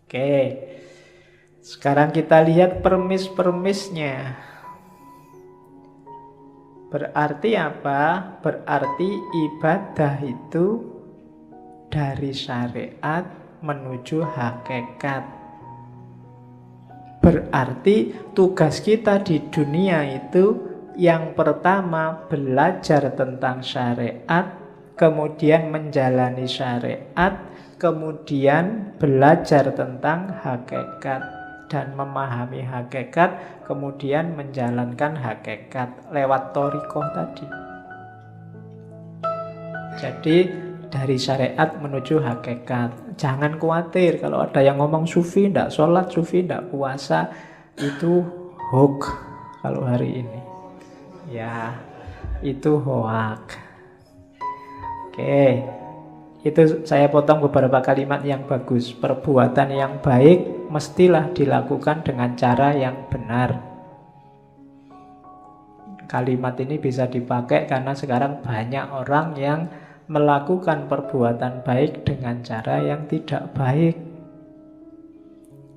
Oke, sekarang kita lihat permis-permisnya. Berarti apa? Berarti ibadah itu dari syariat menuju hakikat. Berarti tugas kita di dunia itu yang pertama belajar tentang syariat, kemudian menjalani syariat, kemudian belajar tentang hakikat dan memahami hakikat, kemudian menjalankan hakikat lewat thariqah tadi. Jadi dari syariat menuju hakikat. Jangan khawatir kalau ada yang ngomong sufi ndak sholat, sufi ndak puasa, itu hoax kalau hari ini. Ya, itu hoax. Oke, itu saya potong beberapa kalimat yang bagus. Perbuatan yang baik mestilah dilakukan dengan cara yang benar. Kalimat ini bisa dipakai karena sekarang banyak orang yang melakukan perbuatan baik dengan cara yang tidak baik.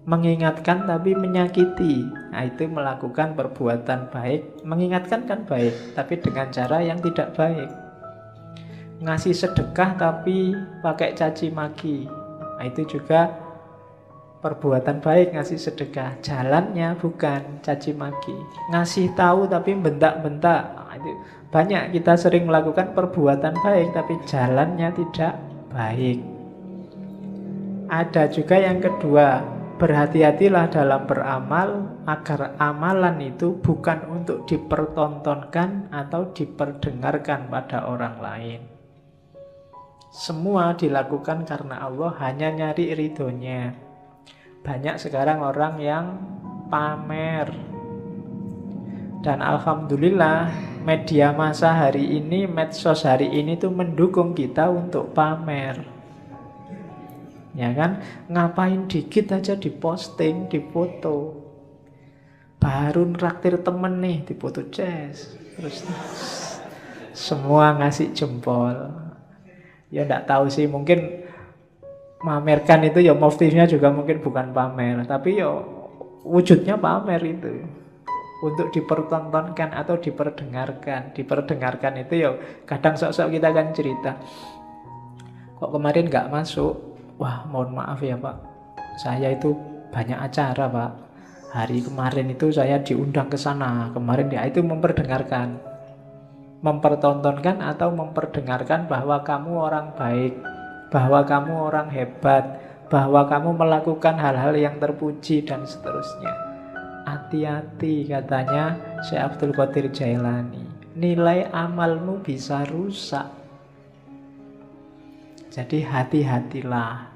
Mengingatkan tapi menyakiti. Nah, itu melakukan perbuatan baik. Mengingatkan kan baik, tapi dengan cara yang tidak baik. Ngasih sedekah tapi pakai caci maki. Nah, itu juga perbuatan baik, ngasih sedekah. Jalannya bukan caci maki. Ngasih tahu tapi bentak-bentak. Nah, itu banyak kita sering melakukan perbuatan baik tapi jalannya tidak baik. Ada juga yang kedua, berhati-hatilah dalam beramal agar amalan itu bukan untuk dipertontonkan atau diperdengarkan pada orang lain. Semua dilakukan karena Allah, hanya nyari ridhonya. Banyak sekarang orang yang pamer. Dan alhamdulillah media massa hari ini, medsos hari ini tuh mendukung kita untuk pamer. Ya kan? Ngapain dikit aja diposting, difoto. Baru nraktir temen nih, difoto jazz. Terus semua ngasih jempol. Ya enggak tahu sih, mungkin mamerkan itu ya motifnya juga mungkin bukan pamer, tapi ya wujudnya pamer itu. Untuk dipertontonkan atau diperdengarkan. Diperdengarkan itu ya kadang sok-sok kita kan cerita, kok kemarin nggak masuk. Wah, mohon maaf ya Pak, saya itu banyak acara Pak, hari kemarin itu saya diundang ke sana kemarin. Ya itu memperdengarkan, mempertontonkan atau memperdengarkan bahwa kamu orang baik, bahwa kamu orang hebat, bahwa kamu melakukan hal-hal yang terpuji dan seterusnya. Hati-hati, katanya Syekh Abdul Qadir Jailani, nilai amalmu bisa rusak. Jadi hati-hatilah.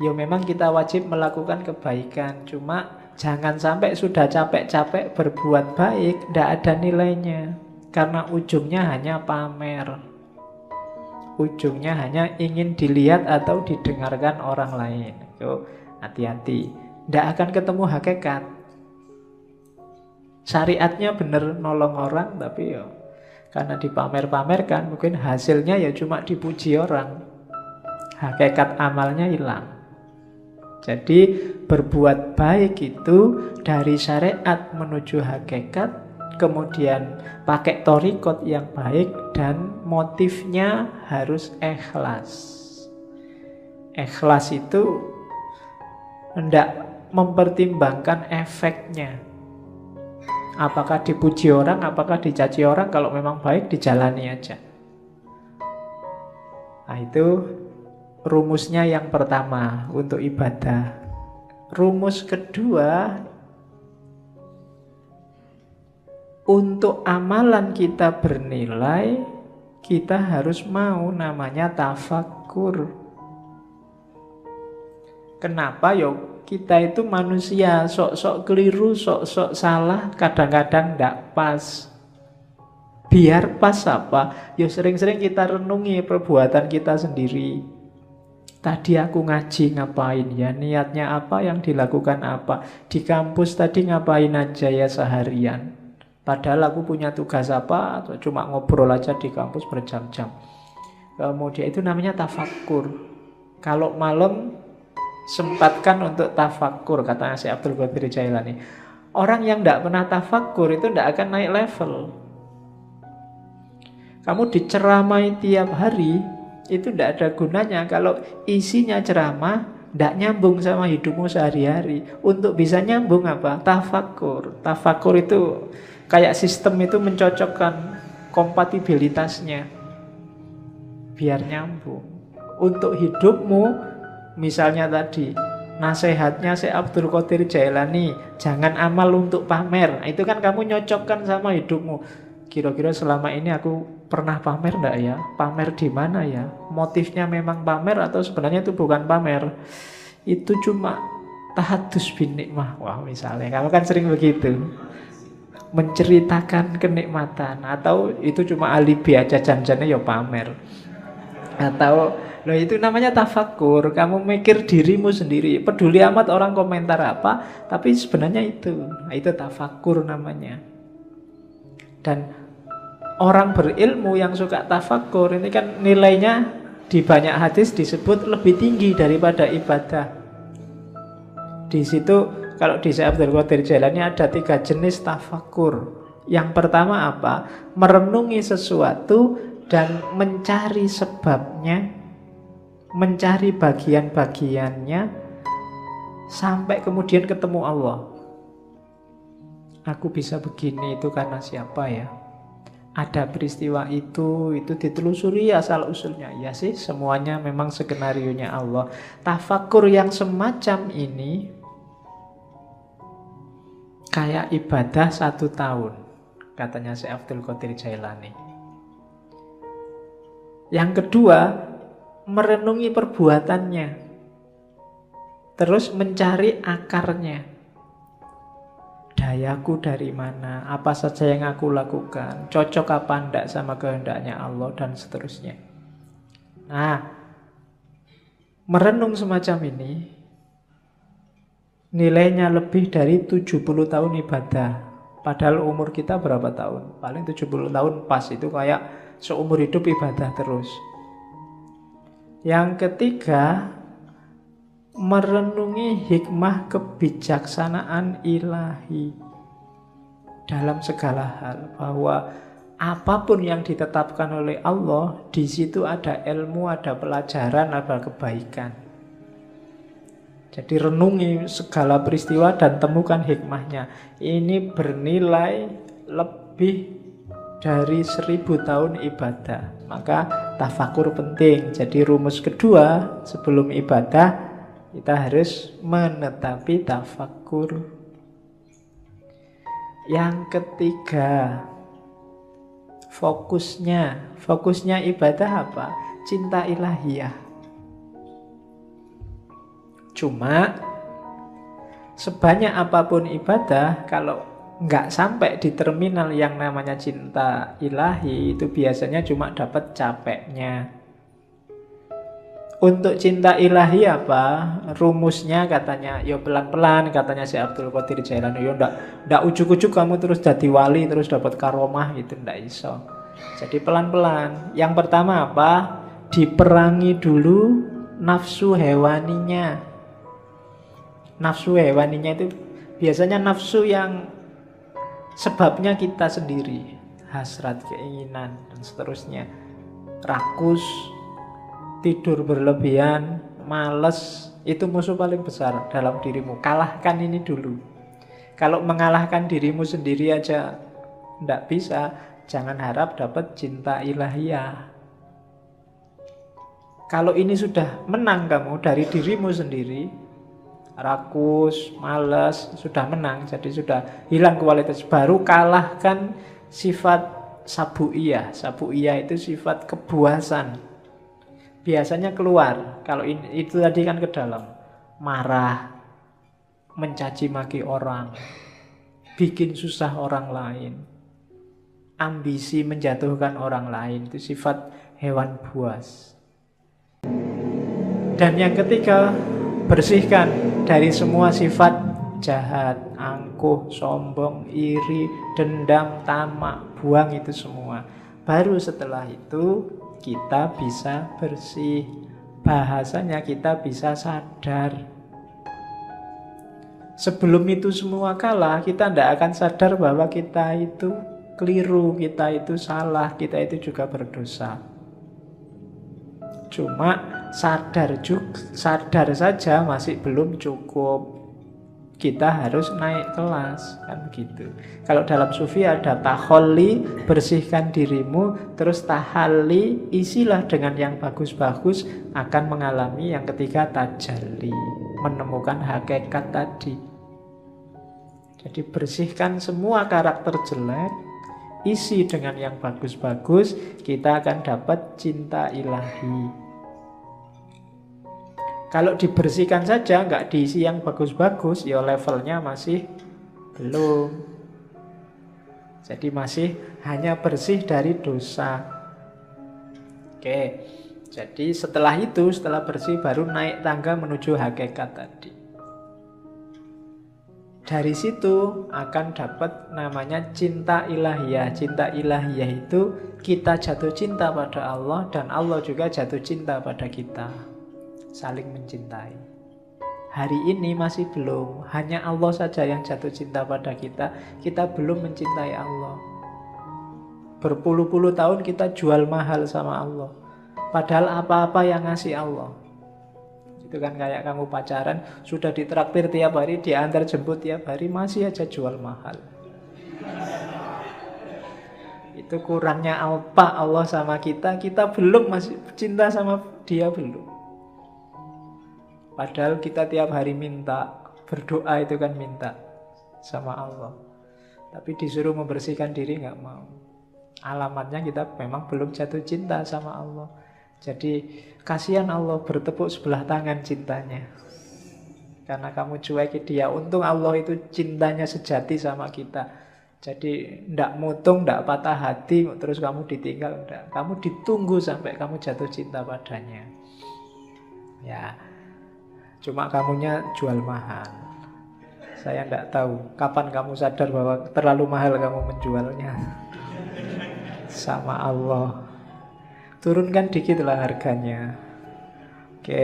Ya memang kita wajib melakukan kebaikan, cuma jangan sampai sudah capek-capek berbuat baik tidak ada nilainya, karena ujungnya hanya pamer. Ujungnya hanya ingin dilihat atau didengarkan orang lain. Yo, hati-hati, tidak akan ketemu hakikat. Syariatnya benar nolong orang, tapi ya karena dipamer-pamerkan, mungkin hasilnya ya cuma dipuji orang. Hakikat amalnya hilang. Jadi berbuat baik itu dari syariat menuju hakikat, kemudian pakai thariqat yang baik, dan motifnya harus ikhlas. Ikhlas itu hendak mempertimbangkan efeknya. Apakah dipuji orang, apakah dicaci orang. Kalau memang baik, dijalani aja. Nah, itu rumusnya yang pertama untuk ibadah. Rumus kedua, untuk amalan kita bernilai, kita harus mau namanya tafakkur. Kenapa? Yo, kita itu manusia, sok-sok keliru, sok-sok salah, kadang-kadang tidak pas. Biar pas apa? Ya sering-sering kita renungi perbuatan kita sendiri. Tadi aku ngaji ngapain ya? Niatnya apa, yang dilakukan apa? Di kampus tadi ngapain aja ya seharian? Padahal aku punya tugas apa? Atau cuma ngobrol aja di kampus berjam-jam. Kemudian itu namanya tafakkur. Kalau malam Sempatkan untuk tafakur, katanya si Abdul Qadir Jailani. Orang yang tidak pernah tafakur itu tidak akan naik level. Kamu diceramai tiap hari, itu tidak ada gunanya kalau isinya ceramah tidak nyambung sama hidupmu sehari-hari. Untuk bisa nyambung apa? Tafakur. Tafakur itu kayak sistem itu mencocokkan kompatibilitasnya biar nyambung. Untuk hidupmu, misalnya tadi nasihatnya si Abdul Qadir Jailani, jangan amal untuk pamer. Itu kan kamu nyocokkan sama hidupmu. Kira-kira selama ini aku pernah pamer enggak ya? Pamer di mana ya? Motifnya memang pamer atau sebenarnya itu bukan pamer? Itu cuma tahadus bin nikmah. Wah, misalnya kamu kan sering begitu, menceritakan kenikmatan, atau itu cuma alibi aja, janjinya ya pamer. Atau loh, itu namanya tafakur. Kamu mikir dirimu sendiri, peduli amat orang komentar apa, tapi sebenarnya itu. Nah, itu tafakur namanya. Dan orang berilmu yang suka tafakur ini kan nilainya di banyak hadis disebut lebih tinggi daripada ibadah. Di situ kalau di Syekh Abdul Qadir Jailani ada 3 jenis tafakur. Yang pertama apa? Merenungi sesuatu dan mencari sebabnya, mencari bagian-bagiannya sampai kemudian ketemu Allah. Aku bisa begini itu karena siapa ya? Ada peristiwa itu ditelusuri asal usulnya. Ya sih, semuanya memang skenarionya Allah. Tafakur yang semacam ini kayak ibadah 1 tahun, katanya Syekh Abdul Qadir Jailani. Yang kedua, merenungi perbuatannya, terus mencari akarnya. Dayaku dari mana, apa saja yang aku lakukan, cocok apa enggak sama kehendaknya Allah, dan seterusnya. Nah, merenung semacam ini nilainya lebih dari 70 tahun ibadah. Padahal umur kita berapa tahun? Paling 70 tahun pas, itu kayak seumur hidup ibadah terus. Yang ketiga, merenungi hikmah kebijaksanaan ilahi dalam segala hal, bahwa apapun yang ditetapkan oleh Allah, di situ ada ilmu, ada pelajaran, ada kebaikan. Jadi renungi segala peristiwa dan temukan hikmahnya. Ini bernilai lebih dari 1000 tahun ibadah. Maka tafakur penting. Jadi rumus kedua sebelum ibadah, kita harus menetapi tafakur. Yang ketiga, fokusnya ibadah apa? Cinta ilahiyah. Cuma sebanyak apapun ibadah, kalau nggak sampai di terminal yang namanya cinta ilahi, itu biasanya cuma dapat capeknya. Untuk cinta ilahi apa? Rumusnya katanya, yo pelan-pelan, katanya si Abdul Qadir Jailani. Yo ndak ujuk-ujuk kamu terus jadi wali, terus dapat karomah, gitu ndak iso. Jadi pelan-pelan. Yang pertama apa? Diperangi dulu nafsu hewaninya. Nafsu hewaninya itu biasanya nafsu yang sebabnya kita sendiri, hasrat, keinginan, dan seterusnya. Rakus, tidur berlebihan, malas, itu musuh paling besar dalam dirimu. Kalahkan ini dulu. Kalau mengalahkan dirimu sendiri aja ndak bisa, jangan harap dapat cinta ilahiyah. Kalau ini sudah menang kamu dari dirimu sendiri, rakus, malas, sudah menang, jadi sudah hilang kualitas, baru kalahkan sifat sabu'iyah. Sabu'iyah itu sifat kebuasan. Biasanya keluar, kalau itu tadi kan ke dalam. Marah, mencaci maki orang, bikin susah orang lain, ambisi menjatuhkan orang lain, itu sifat hewan buas. Dan yang ketiga, bersihkan dari semua sifat jahat, angkuh, sombong, iri, dendam, tamak. Buang itu semua. Baru setelah itu kita bisa bersih. Bahasanya kita bisa sadar. Sebelum itu semua kalah, kita tidak akan sadar bahwa kita itu keliru, kita itu salah, kita itu juga berdosa. Cuma sadar saja masih belum cukup. Kita harus naik kelas, kan begitu. Kalau dalam sufi ada taholli, bersihkan dirimu, terus tahalli, isilah dengan yang bagus-bagus, akan mengalami yang ketiga tajalli, menemukan hakikat tadi. Jadi bersihkan semua karakter jelek, isi dengan yang bagus-bagus, kita akan dapat cinta ilahi. Kalau dibersihkan saja, nggak diisi yang bagus-bagus, ya levelnya masih belum. Jadi masih hanya bersih dari dosa. Oke, jadi setelah itu, setelah bersih, baru naik tangga menuju hakikat tadi. Dari situ akan dapat namanya cinta ilahiyah. Cinta ilahiyah itu kita jatuh cinta pada Allah dan Allah juga jatuh cinta pada kita. Saling mencintai. Hari ini masih belum, hanya Allah saja yang jatuh cinta pada kita. Kita belum mencintai Allah. Berpuluh-puluh tahun kita jual mahal sama Allah, padahal apa-apa yang ngasih Allah. Itu kan kayak kamu pacaran, sudah ditraktir tiap hari, diantar jemput tiap hari, masih aja jual mahal. Itu kurangnya apa Allah sama kita. Kita belum masih cinta sama dia, belum. Padahal kita tiap hari minta, berdoa itu kan minta sama Allah. Tapi disuruh membersihkan diri nggak mau. Alamatnya kita memang belum jatuh cinta sama Allah. Jadi kasihan Allah, bertepuk sebelah tangan cintanya. Karena kamu cuekin dia. Untung Allah itu cintanya sejati sama kita. Jadi ndak mutung, ndak patah hati, terus kamu ditinggal, ndak. Kamu ditunggu sampai kamu jatuh cinta padanya. Ya, cuma kamunya jual mahal. Saya ndak tahu kapan kamu sadar bahwa terlalu mahal kamu menjualnya sama Allah. Turunkan dikit lah harganya.